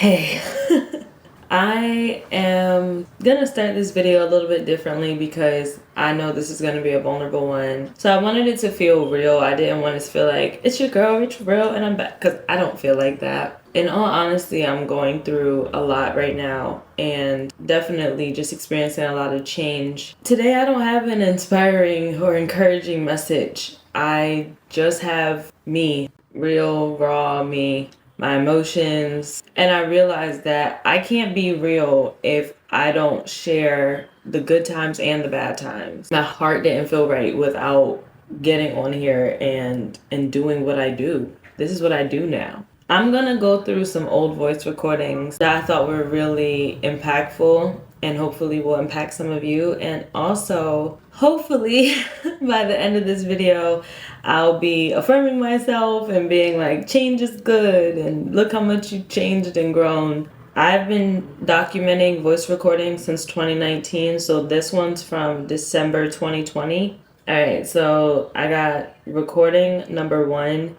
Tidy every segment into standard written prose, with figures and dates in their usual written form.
Hey, I am gonna start this video a little bit differently because I know this is gonna be a vulnerable one. So I wanted it to feel real. I didn't want it to feel like it's your girl, it's real, and I'm back, because I don't feel like that. In all honesty, I'm going through a lot right now and definitely just experiencing a lot of change. Today, I don't have an inspiring or encouraging message. I just have me, real, raw me, my emotions. And I realized that I can't be real if I don't share the good times and the bad times. My heart didn't feel right without getting on here and doing what I do. This is what I do now. I'm gonna go through some old voice recordings that I thought were really impactful and hopefully will impact some of you. And also, hopefully, by the end of this video, I'll be affirming myself and being like, change is good and look how much you changed and grown. I've been documenting voice recordings since 2019, so this one's from December 2020. All right, so I got recording number 1.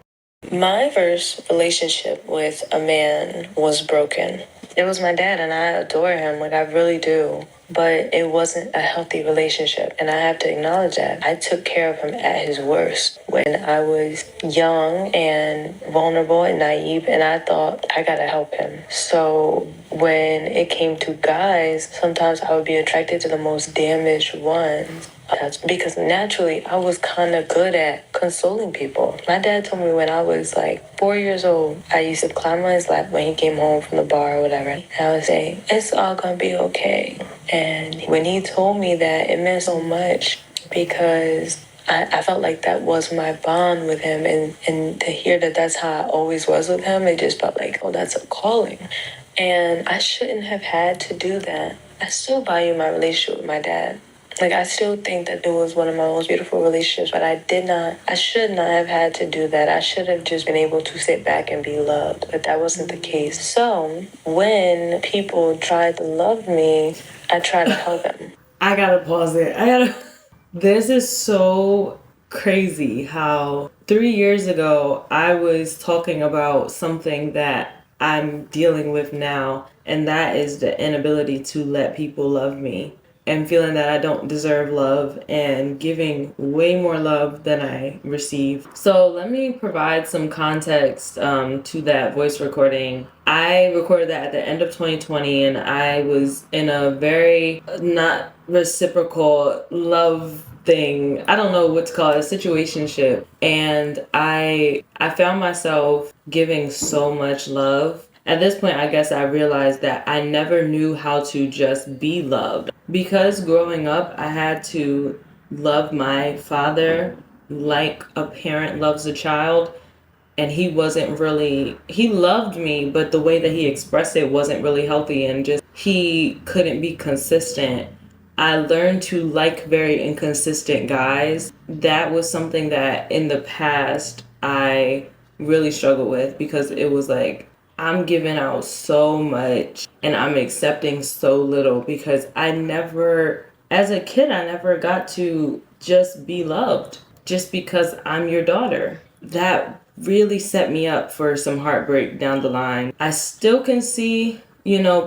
My first relationship with a man was broken. It was my dad, and I adore him, like I really do. But it wasn't a healthy relationship, and I have to acknowledge that. I took care of him at his worst when I was young and vulnerable and naive, and I thought I gotta help him. So when it came to guys, sometimes I would be attracted to the most damaged ones. Because naturally, I was kind of good at consoling people. My dad told me when I was like 4 years old, I used to climb on his lap when he came home from the bar or whatever. And I would say, it's all gonna be okay. And when he told me that, it meant so much because I felt like that was my bond with him. And to hear that that's how I always was with him, it just felt like, oh, that's a calling. And I shouldn't have had to do that. I still value my relationship with my dad. Like, I still think that it was one of my most beautiful relationships, but I should not have had to do that. I should have just been able to sit back and be loved, but that wasn't the case. So, when people tried to love me, I tried to help them. I gotta pause it. This is so crazy how 3 years ago I was talking about something that I'm dealing with now, and that is the inability to let people love me and feeling that I don't deserve love and giving way more love than I receive. So let me provide some context to that voice recording. I recorded that at the end of 2020, and I was in a very not reciprocal love thing. I don't know what to call it, a situationship. And I found myself giving so much love. At this point, I guess I realized that I never knew how to just be loved. Because growing up, I had to love my father like a parent loves a child. And he loved me, but the way that he expressed it wasn't really healthy, and just he couldn't be consistent. I learned to like very inconsistent guys. That was something that in the past I really struggled with, because it was like, I'm giving out so much and I'm accepting so little, because as a kid, I never got to just be loved just because I'm your daughter. That really set me up for some heartbreak down the line. I still can see,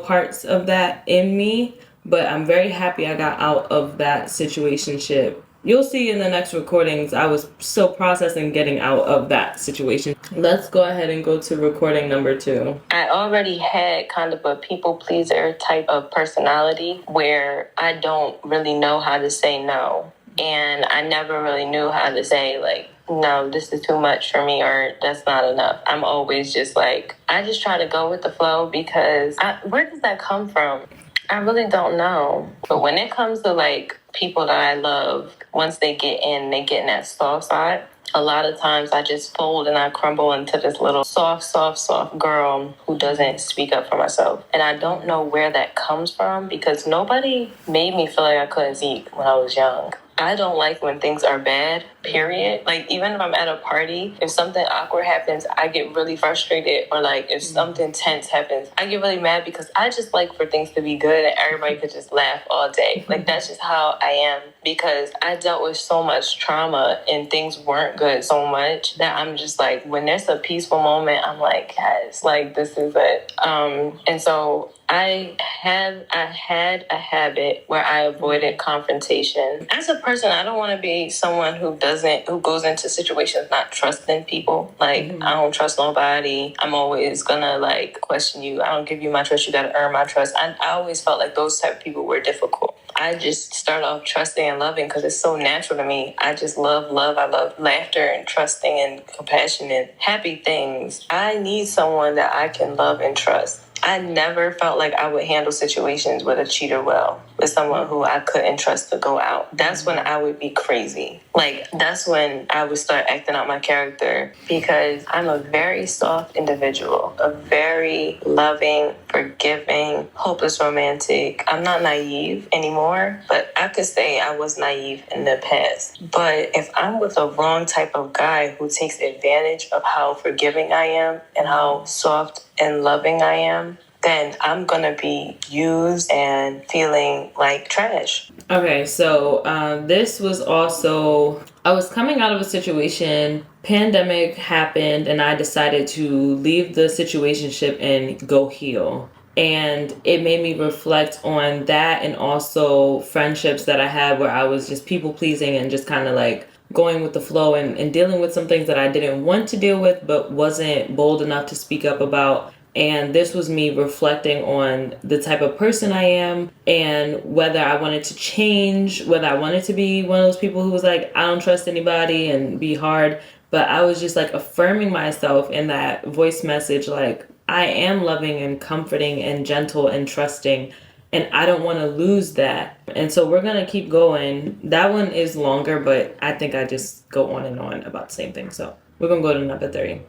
parts of that in me, but I'm very happy I got out of that situationship. You'll see in the next recordings, I was still processing getting out of that situation. Let's go ahead and go to recording number 2. I already had kind of a people pleaser type of personality where I don't really know how to say no. And I never really knew how to say, like, no, this is too much for me, or that's not enough. I'm always just like, I just try to go with the flow, because where does that come from? I really don't know. But when it comes to like people that I love, once they get in that soft side, a lot of times I just fold and I crumble into this little soft girl who doesn't speak up for myself. And I don't know where that comes from, because nobody made me feel like I couldn't speak when I was young. I don't like when things are bad, period. Like, even if I'm at a party, if something awkward happens, I get really frustrated. Or, like, if something tense happens, I get really mad because I just like for things to be good and everybody could just laugh all day. Like, that's just how I am, because I dealt with so much trauma and things weren't good so much that I'm just like, when there's a peaceful moment, I'm like, yes, like, this is it. And so I had a habit where I avoided confrontation. As a person, I don't want to be someone who goes into situations not trusting people. Like, I don't trust nobody. I'm always gonna like question you. I don't give you my trust. You gotta earn my trust. I always felt like those type of people were difficult. I just start off trusting and loving because it's so natural to me. I just love love. I love laughter and trusting and compassion and happy things. I need someone that I can love and trust. I never felt like I would handle situations with a cheater well, with someone who I couldn't trust to go out. That's when I would be crazy. Like, that's when I would start acting out my character, because I'm a very soft individual, a very loving, forgiving, hopeless romantic. I'm not naive anymore, but I could say I was naive in the past. But if I'm with a wrong type of guy who takes advantage of how forgiving I am and how soft and loving I am, then I'm gonna be used and feeling like trash. Okay, so this was also, I was coming out of a situation, pandemic happened, and I decided to leave the situationship and go heal. And it made me reflect on that, and also friendships that I had where I was just people pleasing and just kind of like going with the flow, and dealing with some things that I didn't want to deal with but wasn't bold enough to speak up about. And this was me reflecting on the type of person I am and whether I wanted to change, whether I wanted to be one of those people who was like, I don't trust anybody and be hard. But I was just like affirming myself in that voice message, like, I am loving and comforting and gentle and trusting. And I don't want to lose that. And so we're going to keep going. That one is longer, but I think I just go on and on about the same thing. So we're going to go to number 3.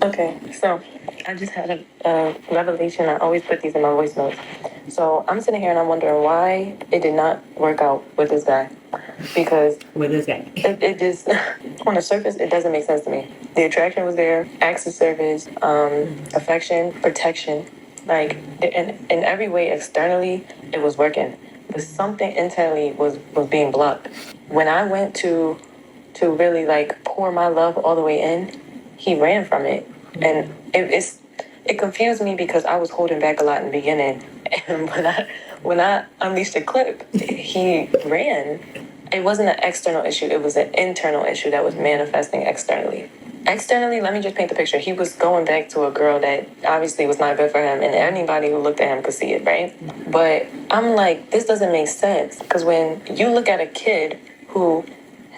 Okay, so I just had a revelation. I always put these in my voice notes. So I'm sitting here and I'm wondering why it did not work out with this guy. Because it just, on the surface, it doesn't make sense to me. The attraction was there, acts of service, affection, protection. Like, in every way externally, it was working. But something internally was being blocked. When I went to really like pour my love all the way in, he ran from it. And it confused me because I was holding back a lot in the beginning. And when I unleashed the clip, he ran. It wasn't an external issue, it was an internal issue that was manifesting externally. Externally, let me just paint the picture. He was going back to a girl that obviously was not good for him, and anybody who looked at him could see it, right? But I'm like, this doesn't make sense. Because when you look at a kid who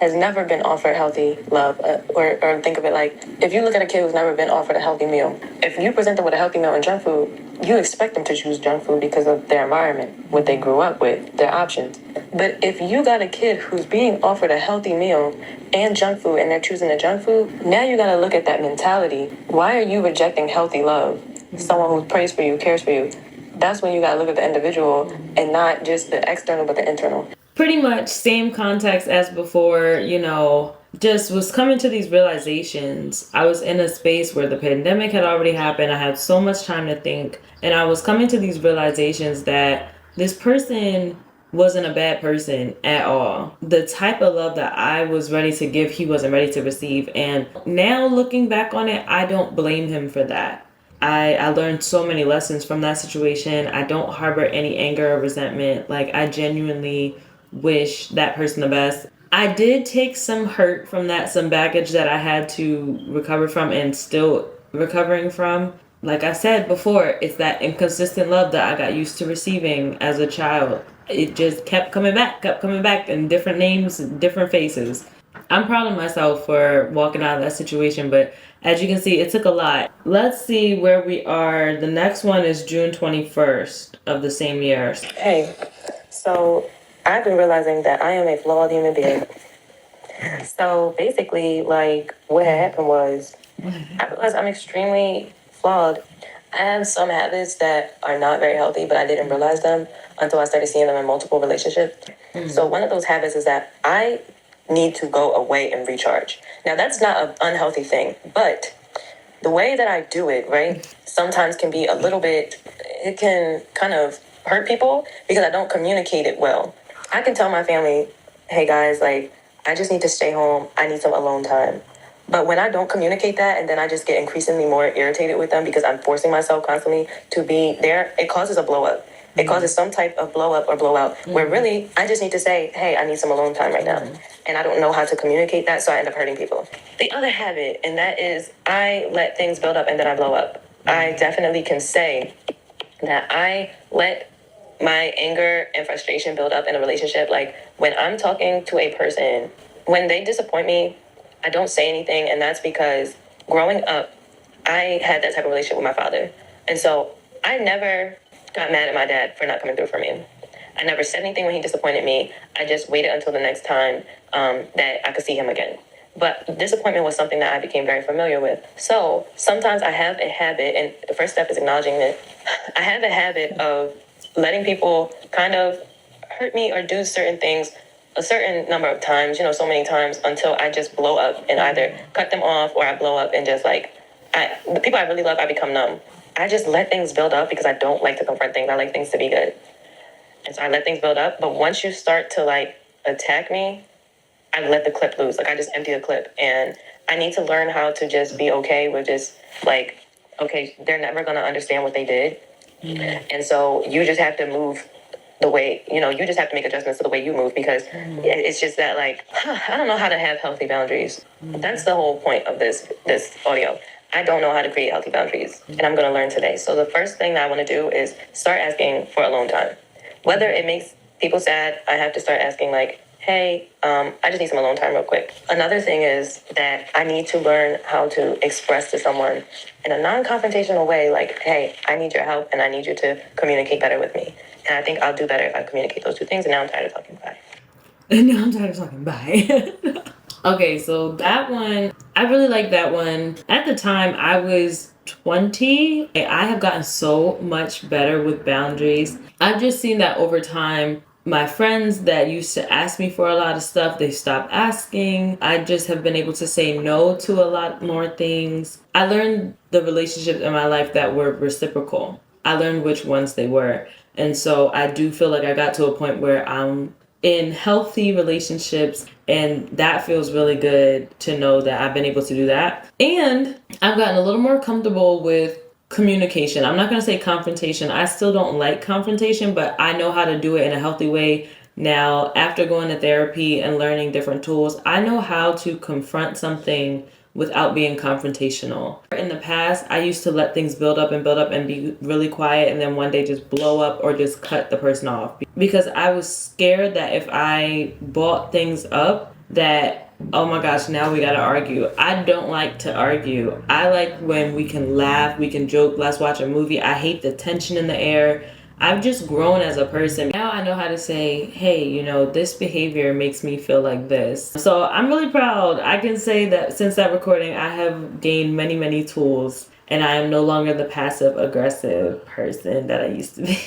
has never been offered healthy love, or think of it like, if you look at a kid who's never been offered a healthy meal, if you present them with a healthy meal and junk food, you expect them to choose junk food because of their environment, what they grew up with, their options. But if you got a kid who's being offered a healthy meal and junk food and they're choosing the junk food, now you got to look at that mentality. Why are you rejecting healthy love? Someone who prays for you, cares for you. That's when you got to look at the individual and not just the external, but the internal. Pretty much same context as before, just was coming to these realizations. I was in a space where the pandemic had already happened. I had so much time to think, and I was coming to these realizations that this person wasn't a bad person at all. The type of love that I was ready to give, he wasn't ready to receive. And now looking back on it, I don't blame him for that. I learned so many lessons from that situation. I don't harbor any anger or resentment. Like, I genuinely wish that person the best. I did take some hurt from that, some baggage that I had to recover from and still recovering from. Like I said before, it's that inconsistent love that I got used to receiving as a child. It just kept coming back in different names, different faces. I'm proud of myself for walking out of that situation, but as you can see, it took a lot. Let's see where we are. The next one is June 21st of the same year. Hey, so I've been realizing that I am a flawed human being. So basically, like, what had happened was, I realized I'm extremely flawed. I have some habits that are not very healthy, but I didn't realize them until I started seeing them in multiple relationships. So one of those habits is that I need to go away and recharge. Now, that's not an unhealthy thing, but the way that I do it, right, sometimes can be a little bit, it can kind of hurt people because I don't communicate it well. I can tell my family, hey guys, like, I just need to stay home. I need some alone time. But when I don't communicate that and then I just get increasingly more irritated with them because I'm forcing myself constantly to be there, it causes a blow up. It causes some type of blow up or blowout where really I just need to say, hey, I need some alone time right now. And I don't know how to communicate that, so I end up hurting people. The other habit, and that is I let things build up and then I blow up. I definitely can say that I let my anger and frustration build up in a relationship. Like when I'm talking to a person, when they disappoint me, I don't say anything. And that's because growing up, I had that type of relationship with my father. And so I never got mad at my dad for not coming through for me. I never said anything when he disappointed me. I just waited until the next time that I could see him again. But disappointment was something that I became very familiar with. So sometimes I have a habit, and the first step is acknowledging it. I have a habit of letting people kind of hurt me or do certain things a certain number of times, so many times until I just blow up and either cut them off or I blow up and just like, the people I really love, I become numb. I just let things build up because I don't like to confront things. I like things to be good. And so I let things build up. But once you start to like attack me, I let the clip loose. Like I just empty the clip. And I need to learn how to just be okay with just like, okay, they're never going to understand what they did. And so you just have to move the way, you just have to make adjustments to the way you move because it's just that like, I don't know how to have healthy boundaries. That's the whole point of this audio. I don't know how to create healthy boundaries and I'm going to learn today. So the first thing that I want to do is start asking for alone time. Whether it makes people sad, I have to start asking like, hey, I just need some alone time real quick. Another thing is that I need to learn how to express to someone in a non-confrontational way, like, hey, I need your help and I need you to communicate better with me. And I think I'll do better if I communicate those two things. And now I'm tired of talking. Bye. And now I'm tired of talking. Bye. Okay, so that one, I really like that one. At the time, I was 20. I have gotten so much better with boundaries. I've just seen that over time. My friends that used to ask me for a lot of stuff, they stopped asking. I just have been able to say no to a lot more things. I learned the relationships in my life that were reciprocal. I learned which ones they were. And so I do feel like I got to a point where I'm in healthy relationships, and that feels really good to know that I've been able to do that. And I've gotten a little more comfortable with communication. I'm not going to say confrontation. I still don't like confrontation, but I know how to do it in a healthy way now. After going to therapy and learning different tools, I know how to confront something without being confrontational. In the past, I used to let things build up and be really quiet and then one day just blow up or just cut the person off. Because I was scared that if I brought things up that, oh my gosh, now we gotta argue. I don't like to argue. I like when we can laugh, we can joke, let's watch a movie. I hate the tension in the air. I've just grown as a person. Now I know how to say, hey, this behavior makes me feel like this. So I'm really proud. I can say that since that recording, I have gained many, many tools and I am no longer the passive aggressive person that I used to be.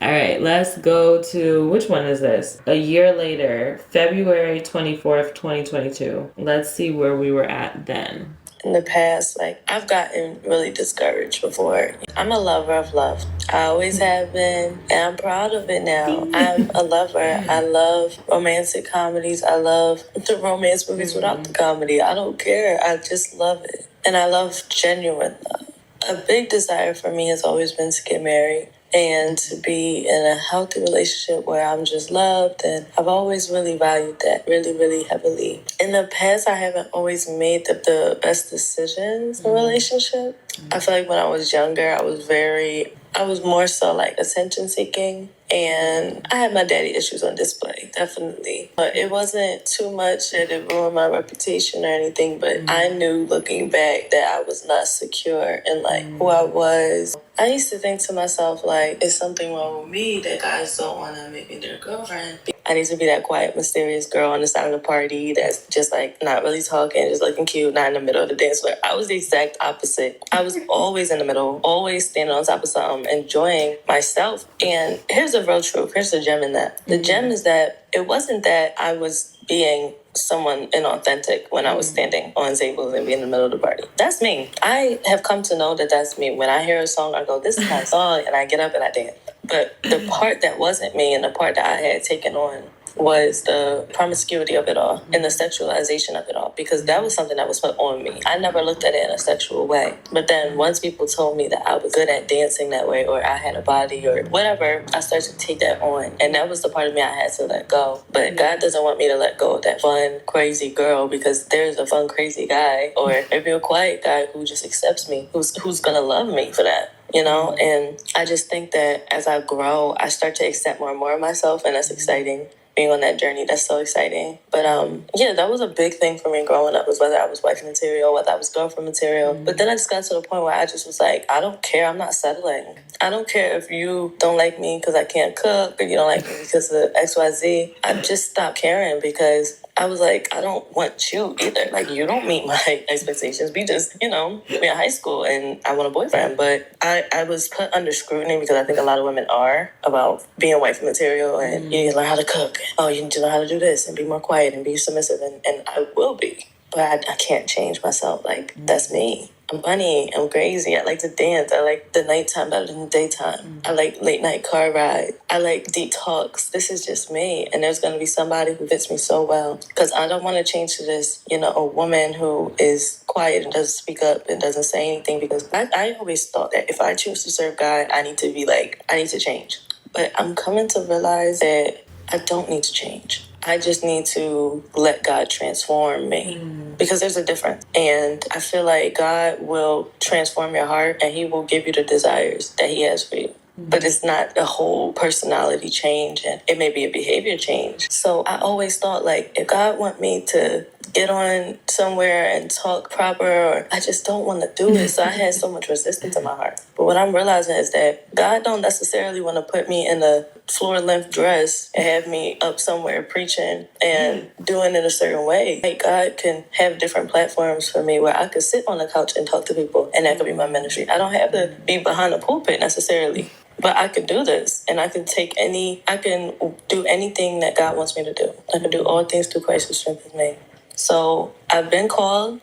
All right, let's go to, which one is this? A year later, February 24th, 2022. Let's see where we were at then. In the past, like I've gotten really discouraged before. I'm a lover of love. I always have been, and I'm proud of it now. I'm a lover. I love romantic comedies. I love the romance movies without the comedy. I don't care. I just love it. And I love genuine love. A big desire for me has always been to get married and to be in a healthy relationship where I'm just loved. And I've always really valued that really, really heavily. In the past, I haven't always made the best decisions in a relationship. I feel like when I was younger, I was more so like attention seeking. And I had my daddy issues on display, definitely. But it wasn't too much that it ruined my reputation or anything. But I knew looking back that I was not secure in like who I was. I used to think to myself, like, is something wrong with me that guys don't want to make me their girlfriend? I I need to be that quiet, mysterious girl on the side of the party that's just like not really talking, just looking cute, not in the middle of the dance floor. I was the exact opposite. I was always in the middle, always standing on top of something, enjoying myself. And here's the real truth. Here's the gem in that. The gem is that it wasn't that I was being someone inauthentic when I was standing on tables and being in the middle of the party. That's me. I have come to know that that's me. When I hear a song, I go, this is my song, and I get up and I dance. But the part that wasn't me and the part that I had taken on was the promiscuity of it all and the sexualization of it all, because that was something that was put on me. I never looked at it in a sexual way. But then once people told me that I was good at dancing that way, or I had a body or whatever, I started to take that on. And that was the part of me I had to let go. But God doesn't want me to let go of that fun, crazy girl, because there's a fun, crazy guy, or maybe a quiet guy who just accepts me, who's gonna love me for that. You know, and I just think that as I grow, I start to accept more and more of myself, and that's exciting. Being on that journey, that's so exciting. But yeah, that was a big thing for me growing up, was whether I was wife material, whether I was girlfriend material. But then I just got to the point where I just was like, I don't care. I'm not settling. I don't care if you don't like me because I can't cook, or you don't like me because of XYZ. I just stopped caring, because I was like, I don't want you either. Like, you don't meet my expectations. We just, we're in high school and I want a boyfriend. But I was put under scrutiny, because I think a lot of women are, about being wife material, and you need to learn how to cook. Oh, you need to learn how to do this and be more quiet and be submissive. And I will be. But I can't change myself. Like, that's me. I'm funny. I'm crazy. I like to dance. I like the nighttime better than the daytime. I like late night car rides. I like deep talks. This is just me. And there's going to be somebody who fits me so well. Because I don't want to change to this, a woman who is quiet and doesn't speak up and doesn't say anything. Because I always thought that if I choose to serve God, I need to change. But I'm coming to realize that I don't need to change. I just need to let God transform me, because there's a difference. And I feel like God will transform your heart, and he will give you the desires that he has for you. But it's not a whole personality change, and it may be a behavior change. So I always thought, like, if God want me to get on somewhere and talk proper, or I just don't want to do it. So I had so much resistance in my heart. But what I'm realizing is that God don't necessarily want to put me in a floor-length dress and have me up somewhere preaching and doing it a certain way. Like, God can have different platforms for me where I could sit on the couch and talk to people, and that could be my ministry. I don't have to be behind a pulpit necessarily. But I can do this, and I can do anything that God wants me to do. I can do all things through Christ who strengthens me. So I've been called,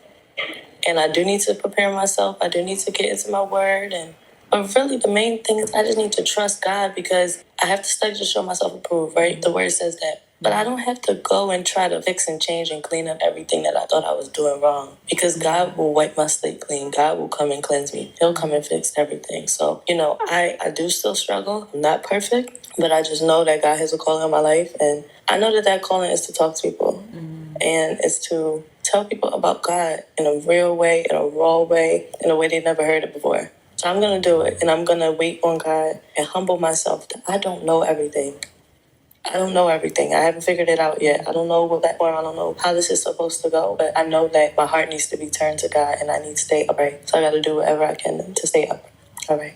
and I do need to prepare myself. I do need to get into my word. But really, the main thing is I just need to trust God, because I have to study to show myself approved, right? The word says that. But I don't have to go and try to fix and change and clean up everything that I thought I was doing wrong, because God will wipe my slate clean. God will come and cleanse me. He'll come and fix everything. So, I do still struggle. I'm not perfect, but I just know that God has a calling on my life. And I know that calling is to talk to people. And it's to tell people about God in a real way, in a raw way, in a way they've never heard it before. So I'm going to do it, and I'm going to wait on God and humble myself that I don't know everything. I don't know everything. I haven't figured it out yet. I don't know what platform. I don't know how this is supposed to go. But I know that my heart needs to be turned to God, and I need to stay upright. So I got to do whatever I can to stay upright. All right.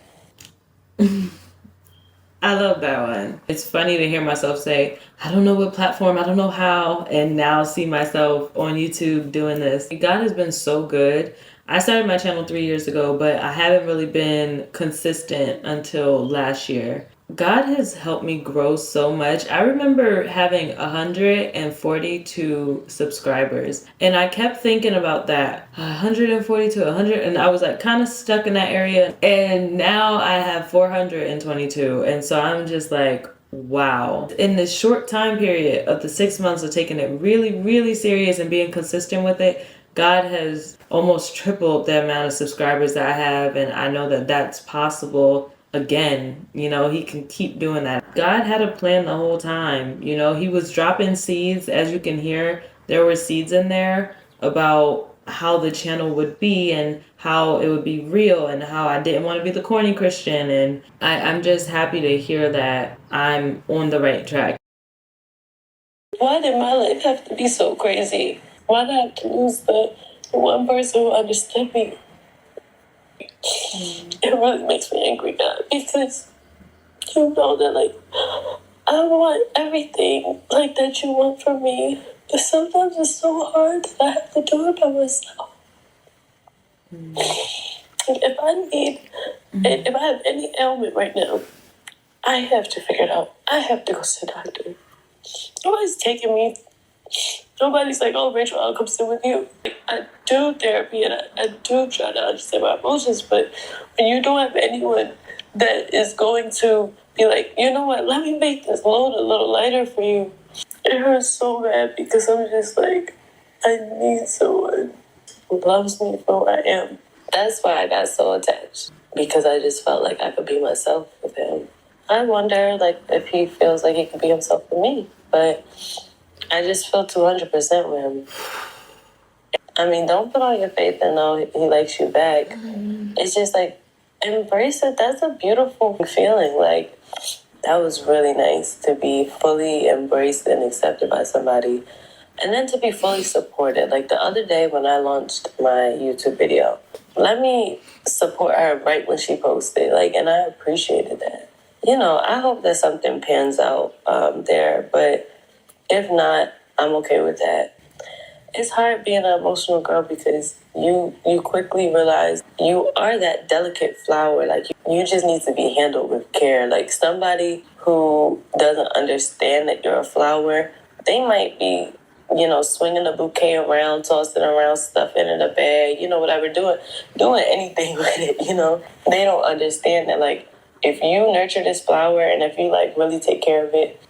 I love that one. It's funny to hear myself say, I don't know what platform, I don't know how, and now see myself on YouTube doing this. God has been so good. I started my channel 3 years ago, but I haven't really been consistent until last year. God has helped me grow so much. I remember having 142 subscribers, and I kept thinking about that. 142, 100, and I was like kind of stuck in that area. And now I have 422, and so I'm just like, wow. In this short time period of the 6 months of taking it really, really serious and being consistent with it, God has almost tripled the amount of subscribers that I have, and I know that that's possible. Again, he can keep doing that. God had a plan the whole time. He was dropping seeds. As you can hear, there were seeds in there about how the channel would be and how it would be real, and how I didn't want to be the corny Christian. And I'm just happy to hear that I'm on the right track. Why did my life have to be so crazy? Why did I have to lose the one person who understood me? It really makes me angry, God, because you know that, like, I want everything like that you want from me. But sometimes it's so hard that I have to do it by myself. If I need, if I have any ailment right now, I have to figure it out. I have to go see a doctor. Nobody's taking me. Nobody's like, oh, Rachel, I'll come sit with you. I do therapy and I do try to understand my emotions, but when you don't have anyone that is going to be like, you know what, let me make this load a little lighter for you. It hurts so bad because I'm just like, I need someone who loves me for who I am. That's why I got so attached, because I just felt like I could be myself with him. I wonder, like, if he feels like he could be himself with me, but I just feel 200% with him. I mean, don't put all your faith in know he likes you back. It's just like, embrace it. That's a beautiful feeling. Like, that was really nice to be fully embraced and accepted by somebody. And then to be fully supported. Like the other day when I launched my YouTube video, let me support her right when she posted. Like, and I appreciated that. You know, I hope that something pans out there. But if not, I'm okay with that. It's hard being an emotional girl because you quickly realize you are that delicate flower. Like, you just need to be handled with care. Like, somebody who doesn't understand that you're a flower, they might be, you know, swinging a bouquet around, tossing around, stuffing in a bag, you know, whatever, doing anything with it, you know. They don't understand that, like, if you nurture this flower and if you, like, really take care of it,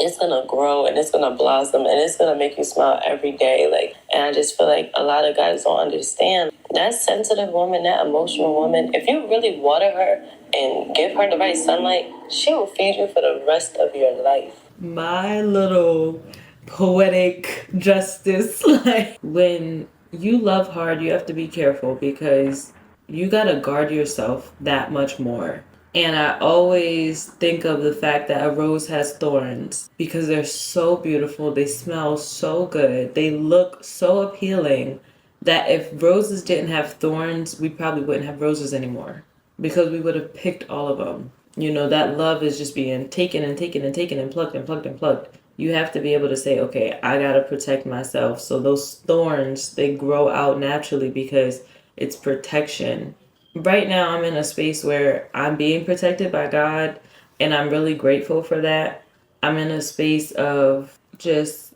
it's gonna grow and it's gonna blossom and it's gonna make you smile every day. Like, and I just feel like a lot of guys don't understand that sensitive woman, that emotional woman. If you really water her and give her the right sunlight, she will feed you for the rest of your life. My little poetic justice. Like, when you love hard, you have to be careful because you gotta guard yourself that much more. And I always think of the fact that a rose has thorns because they're so beautiful. They smell so good. They look so appealing that if roses didn't have thorns, we probably wouldn't have roses anymore because we would have picked all of them. You know, that love is just being taken and taken and taken and plucked and plucked and plucked. You have to be able to say, okay, I got to protect myself. So those thorns, they grow out naturally because it's protection. Right now, I'm in a space where I'm being protected by God, and I'm really grateful for that. I'm in a space of just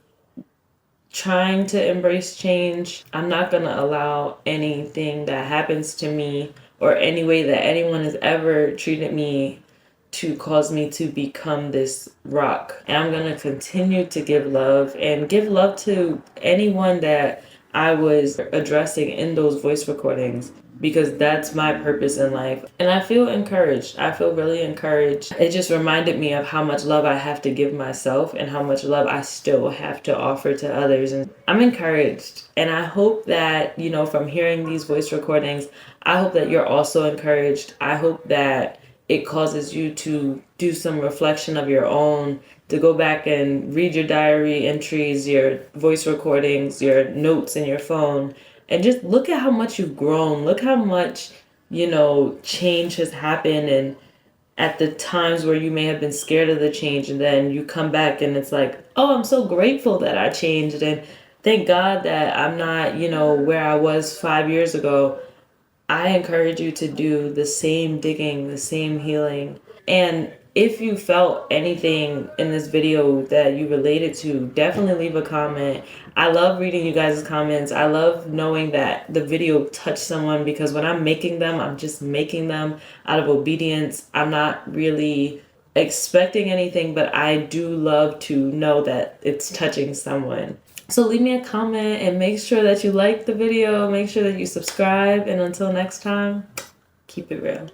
trying to embrace change. I'm not going to allow anything that happens to me or any way that anyone has ever treated me to cause me to become this rock. And I'm going to continue to give love and give love to anyone that I was addressing in those voice recordings because that's my purpose in life. And I feel encouraged. I feel really encouraged. It just reminded me of how much love I have to give myself and how much love I still have to offer to others. And I'm encouraged. And I hope that, you know, from hearing these voice recordings, I hope that you're also encouraged. I hope that it causes you to do some reflection of your own, to go back and read your diary entries, your voice recordings, your notes in your phone, and just look at how much you've grown. Look how much, you know, change has happened. And at the times where you may have been scared of the change, and then you come back and it's like, oh, I'm so grateful that I changed. And thank God that I'm not, you know, where I was 5 years ago. I encourage you to do the same digging, the same healing. And if you felt anything in this video that you related to, definitely leave a comment. I love reading you guys' comments. I love knowing that the video touched someone because when I'm making them, I'm just making them out of obedience. I'm not really expecting anything, but I do love to know that it's touching someone. So leave me a comment and make sure that you like the video. Make sure that you subscribe. And until next time, keep it real.